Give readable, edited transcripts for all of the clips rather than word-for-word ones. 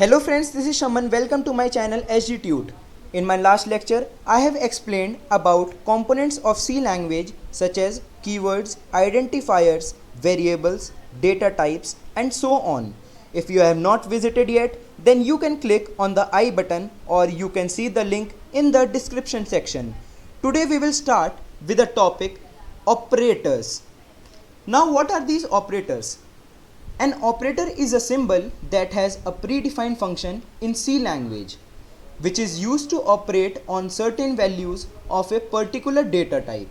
Hello friends, this is Shaman. Welcome to my channel SGTute. In my last lecture, I have explained about components of C language such as keywords, identifiers, variables, data types and so on. If you have not visited yet, then you can click on the I button or you can see the link in the description section. Today we will start with the topic operators. Now what are these operators? An operator is a symbol that has a predefined function in C language, which is used to operate on certain values of a particular data type.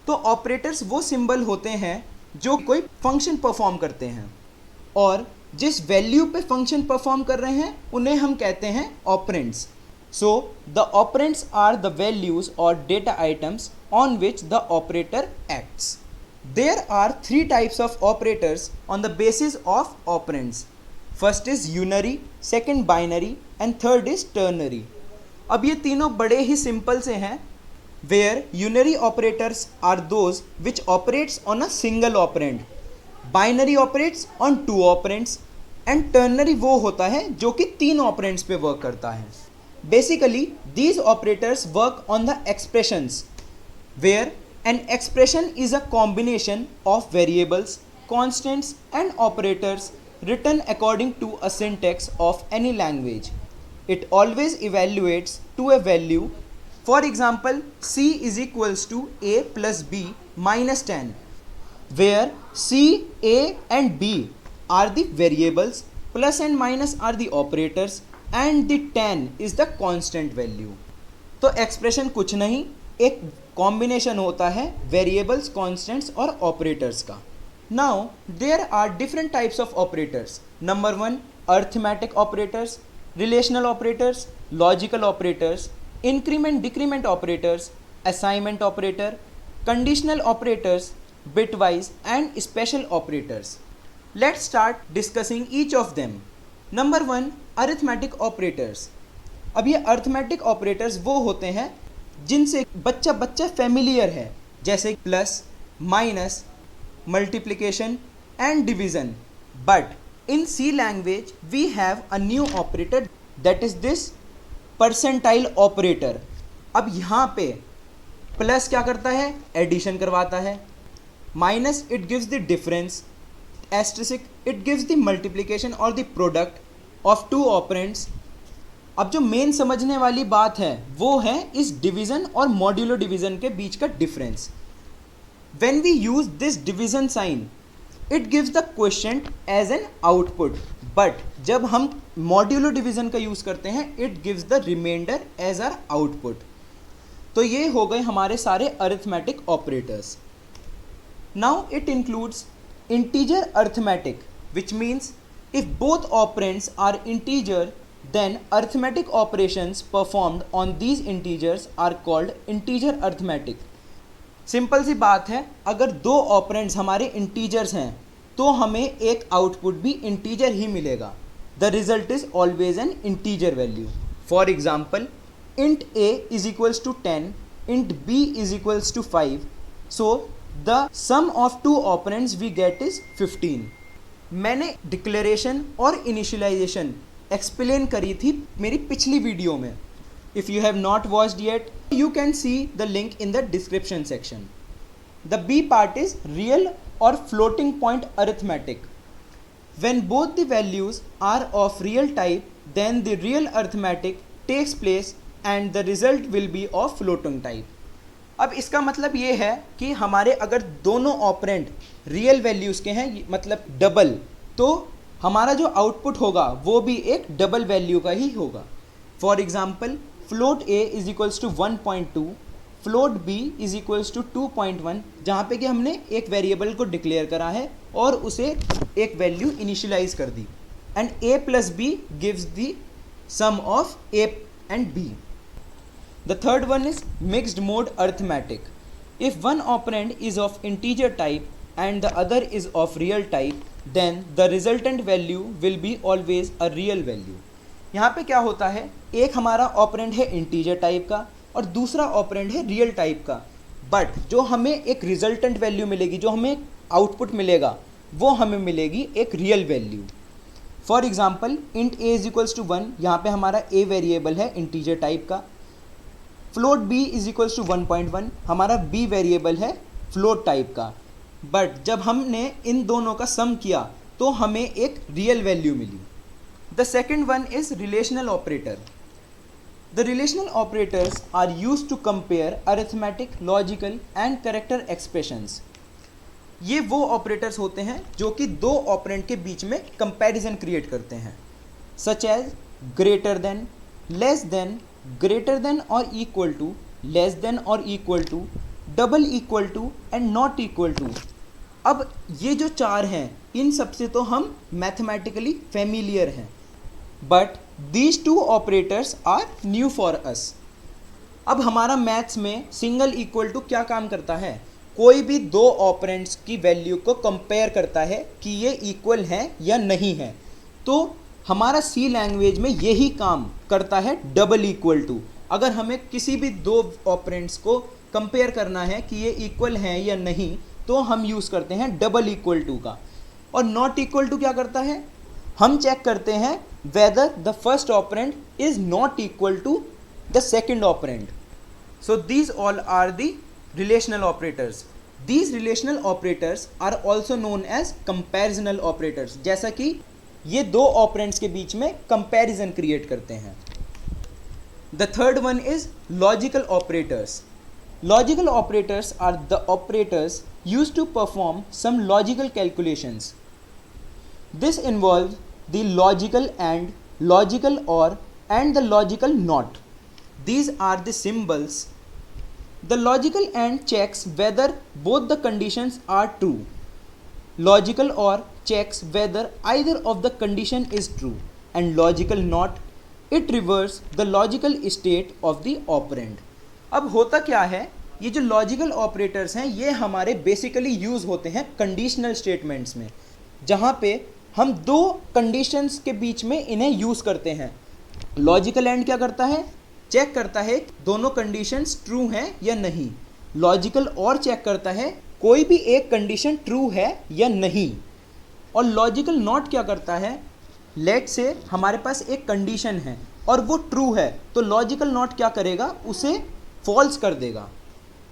तो operators वो symbol होते हैं जो कोई function perform करते हैं और जिस वैल्यू पे फंक्शन परफॉर्म कर रहे हैं उन्हें हम कहते हैं operands. So the operands are the values or data items on which the operator acts. There are three types of operators on the basis of operands. First is unary, second binary and third is ternary. अब ये तीनों बड़े ही simple से हैं. Where unary operators are those which operates on a single operand, binary operates on two operands and ternary वो होता है जो कि तीन operands पे वर्क करता है. Basically these operators work on the expressions where an expression is a combination of variables, constants and operators written according to a syntax of any language. It always evaluates to a value. For example, C is equals to A plus B minus 10, where C, A and B are the variables, plus and minus are the operators and the 10 is the constant value. तो expression कुछ नहीं, एक combination होता है variables, constants और operators का. Now there are different types of operators. Number 1 arithmetic operators, relational operators, logical operators, increment decrement operators, assignment operator, conditional operators, bitwise and special operators. Let's start discussing each of them. Number 1 arithmetic operators. अब ये arithmetic operators वो होते हैं जिनसे बच्चा familiar है, जैसे plus, minus, multiplication and division. But in C language we have a new operator that is this percentile operator. अब यहाँ पे प्लस क्या करता है? एडिशन करवाता है. Minus it gives the difference. Asterisk it gives the multiplication और the product of two operands. अब जो मेन समझने वाली बात है वो है इस डिवीज़न और मॉड्यूलो डिवीज़न के बीच का difference. When we use this division sign it gives the quotient as an output, but जब हम मॉड्यूलो डिवीज़न का यूज़ करते हैं it gives the remainder as our output. तो ये हो गए हमारे सारे arithmetic operators. Now it includes integer arithmetic, which means if both operands are integer then arithmetic operations performed on these integers are called integer arithmetic. Simple सी बात है, अगर दो ऑपरेंड्स हमारे इंटीजर्स हैं तो हमें एक आउटपुट भी इंटीजर ही मिलेगा. The result is always an integer value. For example, int a is equals to 10, int b is equals to 5, so the sum of two operands we get is 15. मैंने declaration और initialisation explain करी थी मेरी पिछली video में. If you have not watched yet you can see the link in the description section. The B part is real और floating point arithmetic. When both the values are of real type then the real arithmetic takes place and the result will be of floating type. अब इसका मतलब ये है कि हमारे अगर दोनों ऑपरेंड रियल वैल्यूज़ के हैं, मतलब डबल, तो हमारा जो आउटपुट होगा वो भी एक डबल वैल्यू का ही होगा. For example, float a is equals to 1.2, float b is equals to 2.1, जहाँ पे कि हमने एक वेरिएबल को डिक्लेयर करा है और उसे एक वैल्यू इनिशियलाइज कर दी. And a plus b gives the sum of a and b. The third one is mixed mode arithmetic. If one operand is of integer type and the other is of real type, then the resultant value will be always a real value. यहाँ पे क्या होता है, एक हमारा operand है integer type का और दूसरा ऑपरेंड है रियल टाइप का, बट जो हमें एक रिजल्टेंट वैल्यू मिलेगी, जो हमें आउटपुट मिलेगा, वो हमें मिलेगी एक real value. For example int A is equals to 1, यहाँ पे हमारा ए वेरिएबल है इंटीजर टाइप का. Float B is equals to 1.1, हमारा बी वेरिएबल है फ्लोट टाइप का. बट जब हमने इन दोनों का सम किया तो हमें एक रियल वैल्यू मिली. The second one is relational operator. The relational operators are used to compare arithmetic, logical and character expressions. ये वो ऑपरेटर्स होते हैं जो कि दो ऑपरेंड के बीच में कंपैरिजन क्रिएट करते हैं, such as greater than, less than, greater than और इक्वल टू, लेस देन और equal to, double equal to and not equal to. अब ये जो चार हैं इन सबसे तो हम मैथमेटिकली फेमिलियर हैं, but these two operators are new for us. अब हमारा मैथ्स में सिंगल इक्वल टू क्या काम करता है? कोई भी दो ऑपरेंड्स की वैल्यू को कंपेयर करता है कि ये इक्वल है या नहीं है. तो हमारा सी लैंग्वेज में यही काम करता है डबल इक्वल टू. अगर हमें किसी भी दो ऑपरेंड्स को कंपेयर करना है कि ये इक्वल हैं या नहीं, तो हम यूज़ करते हैं डबल इक्वल टू का. और नॉट इक्वल टू क्या करता है? हम चेक करते हैं whether the first operand is not equal to the second operand. So these all are the relational operators. These relational operators are also known as comparisonal operators. जैसा कि ये दो ऑपरेंड्स के बीच में कंपैरिजन क्रिएट करते हैं. The third one is logical operators. Logical operators are the operators used to perform some logical calculations. This involves the logical and, logical or, and the logical not. These are the symbols. The logical and checks whether both the conditions are true. Logical or checks whether either of the condition is true, and logical not, it reverses the logical state of the operand. अब होता क्या है, ये जो logical operators हैं ये हमारे basically use होते हैं कंडीशनल स्टेटमेंट्स में, जहाँ पे हम दो कंडीशंस के बीच में इन्हें यूज़ करते हैं. लॉजिकल एंड क्या करता है? चेक करता है दोनों कंडीशंस ट्रू हैं या नहीं. लॉजिकल और चेक करता है कोई भी एक कंडीशन ट्रू है या नहीं. और लॉजिकल नॉट क्या करता है? लेट से हमारे पास एक कंडीशन है और वो ट्रू है, तो लॉजिकल नॉट क्या करेगा? उसे फॉल्स कर देगा.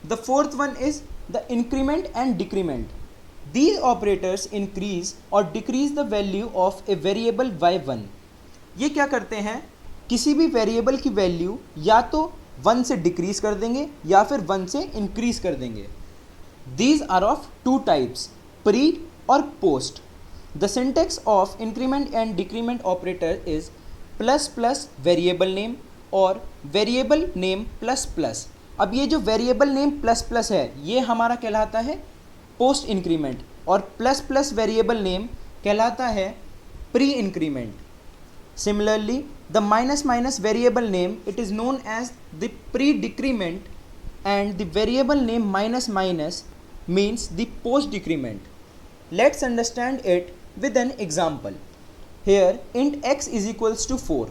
The fourth one is the increment and decrement. These operators increase or decrease the value of a variable by 1. ये क्या करते हैं? किसी भी वेरिएबल की वैल्यू या तो 1 से डिक्रीज कर देंगे या फिर 1 से इंक्रीज कर देंगे. These are of two types, pre और post. The syntax of increment and decrement operator is plus plus variable name और variable name plus plus. अब ये जो variable name plus plus है ये हमारा कहलाता है पोस्ट इंक्रीमेंट और प्लस प्लस वेरिएबल नेम कहलाता है pre increment. Similarly the minus minus variable name it is known as the pre decrement and the variable name minus minus means the post decrement. Let's understand it with an example. Here int x is equals to 4.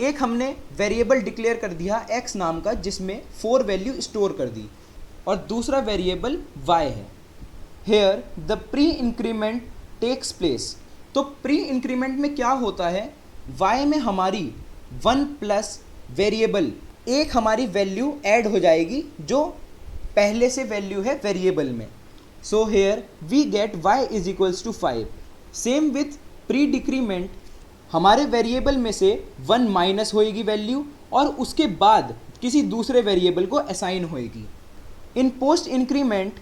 एक हमने variable declare कर दिया x नाम का जिसमें 4 value store कर दी, और दूसरा वेरिएबल y है. Here the pre increment takes place. तो प्री इंक्रीमेंट में क्या होता है? y में हमारी 1 प्लस वेरिएबल एक हमारी वैल्यू ऐड हो जाएगी जो पहले से वैल्यू है वेरिएबल में. So here we get y is equals to 5. Same with pre decrement, हमारे वेरिएबल में से 1 माइनस होएगी वैल्यू और उसके बाद किसी दूसरे वेरिएबल को असाइन होएगी. In post increment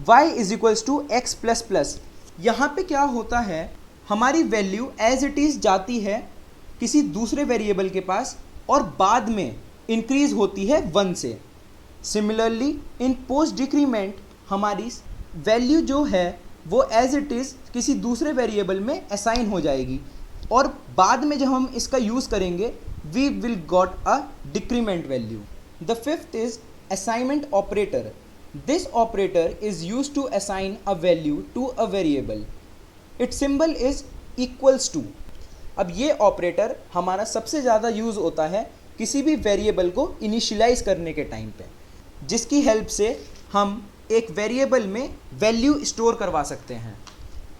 y is equals to x plus plus. यहाँ पे क्या होता है? हमारी वैल्यू एज इट इज़ जाती है किसी दूसरे वेरिएबल के पास और बाद में इंक्रीज होती है 1 से. सिमिलरली इन पोस्ट डिक्रीमेंट हमारी वैल्यू जो है वो एज इट इज़ किसी दूसरे वेरिएबल में असाइन हो जाएगी और बाद में जब हम इसका यूज़ करेंगे we will got a decrement value. The fifth is assignment operator. This operator is used to assign a value to a variable. Its symbol is equals to. अब ये ऑपरेटर हमारा सबसे ज़्यादा यूज़ होता है किसी भी वेरिएबल को इनिशियलाइज करने के टाइम पे, जिसकी हेल्प से हम एक वेरिएबल में वैल्यू स्टोर करवा सकते हैं.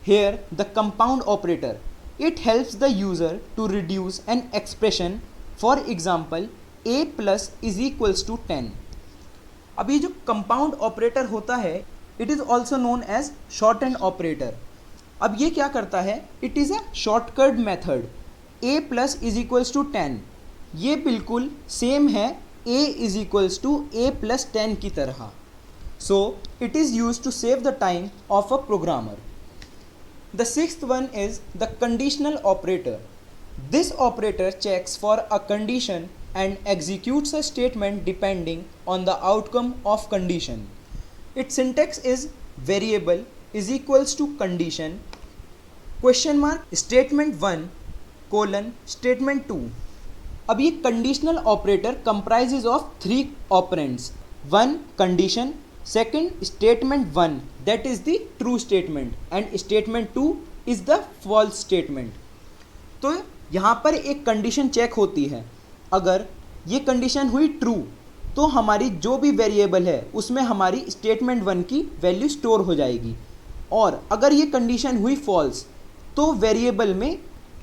Here the compound operator. It helps the user to reduce an expression, for example a plus is equals to 10. अब ये जो कंपाउंड ऑपरेटर होता है it is also known as shorthand operator. अब ये क्या करता है, it is a shortcut method. a plus is equals to 10 ये बिल्कुल सेम है a is equals to a plus 10 की तरह. So it is use to save the time of a programmer. The sixth one is the conditional operator. This operator checks for a condition and executes a statement depending on the outcome of condition. Its syntax is variable is equals to condition question mark statement 1 colon statement 2. अब ये conditional operator comprises of three operands. One condition, second statement 1 that is the true statement and statement 2 is the false statement. तो यहाँ पर एक condition check होती है. अगर ये कंडीशन हुई ट्रू तो हमारी जो भी वेरिएबल है उसमें हमारी स्टेटमेंट 1 की वैल्यू स्टोर हो जाएगी, और अगर ये कंडीशन हुई फॉल्स तो वेरिएबल में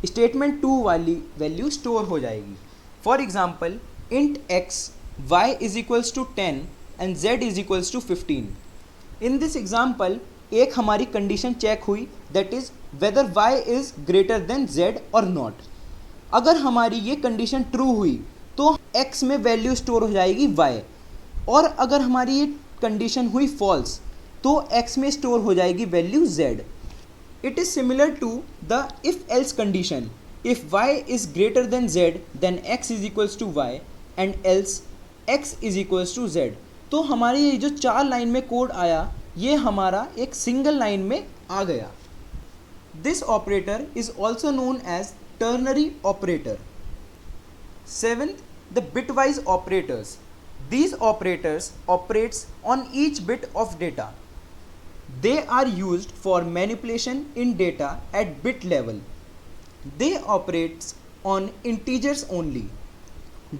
स्टेटमेंट 2 वाली वैल्यू स्टोर हो जाएगी. For example int x y is equals to 10 and z is equals to 15. In this example एक हमारी कंडीशन चेक हुई that is whether y is greater than z or not. अगर हमारी ये condition true हुई तो x में value store हो जाएगी y, और अगर हमारी ये कंडीशन हुई फॉल्स तो x में स्टोर हो जाएगी value z. It is similar to the if else condition. If y is greater than z then x is equals to y and else x is equals to z. तो हमारी ये जो 4 line में code आया ये हमारा एक single line में आ गया. This operator is also known as ternary operator. 7th, the bitwise operators. These operators operates on each bit of data. They are used for manipulation in data at bit level. They operates on integers only.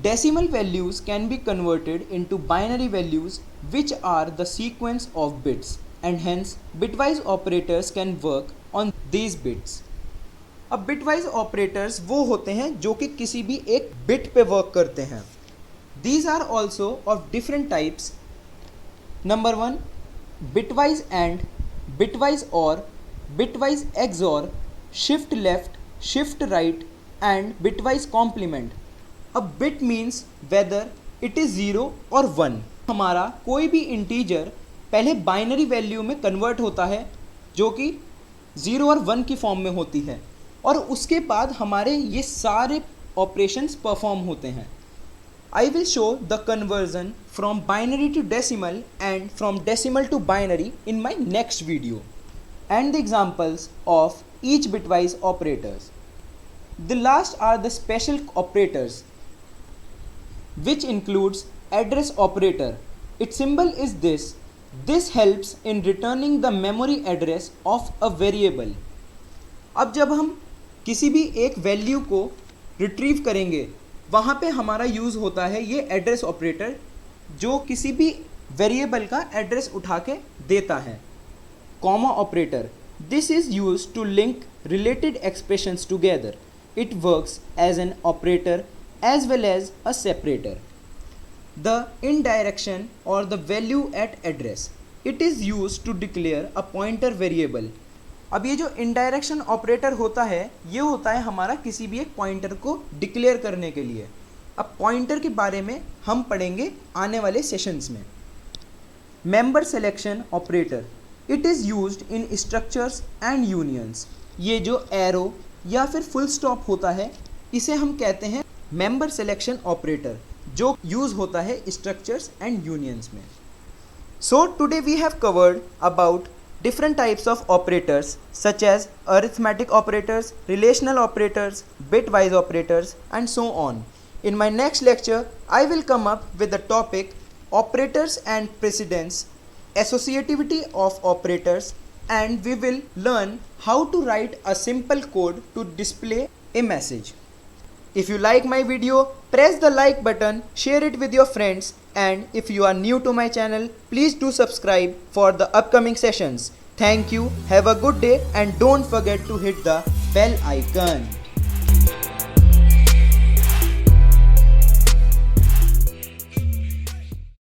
Decimal values can be converted into binary values which are the sequence of bits, and hence bitwise operators can work on these bits. अब bitwise operators वो होते हैं जो कि किसी भी एक bit पे work करते हैं. These are also of different types. Number 1, bitwise AND, bitwise OR, bitwise XOR, shift left, shift right and bitwise complement. अब bit means whether it is 0 और 1. हमारा कोई भी इंटीजर पहले बाइनरी वैल्यू में कन्वर्ट होता है जो कि 0 और 1 की फॉर्म में होती है, और उसके बाद हमारे ये सारे ऑपरेशंस परफॉर्म होते हैं. I will show the conversion from binary to decimal and from decimal to binary in my next video and the examples of each bitwise operators. The last are the special operators which includes address operator. Its symbol is this. This helps in returning the memory address of a variable. अब जब हम किसी भी एक value को retrieve करेंगे वहाँ पे हमारा यूज़ होता है ये एड्रेस ऑपरेटर जो किसी भी वेरिएबल का एड्रेस उठा के देता है. Comma operator. This is used to link related expressions together. It works as an operator as well as a separator. The indirection or the value at address. It is used to declare a pointer variable. अब ये जो indirection operator होता है ये होता है हमारा किसी भी एक पॉइंटर को डिक्लेयर करने के लिए. अब पॉइंटर के बारे में हम पढ़ेंगे आने वाले सेशंस में. Member selection operator. It is used in structures and unions. ये जो arrow या फिर full stop होता है इसे हम कहते हैं मेंबर सिलेक्शन ऑपरेटर जो यूज़ होता है स्ट्रक्चर्स एंड यूनियंस में. So today we have covered about different types of operators such as arithmetic operators, relational operators, bitwise operators and so on. In my next lecture, I will come up with the topic operators and precedence, associativity of operators, and we will learn how to write a simple code to display a message. If you like my video, press the like button, share it with your friends, and if you are new to my channel, please do subscribe for the upcoming sessions. Thank you, have a good day, and don't forget to hit the bell icon.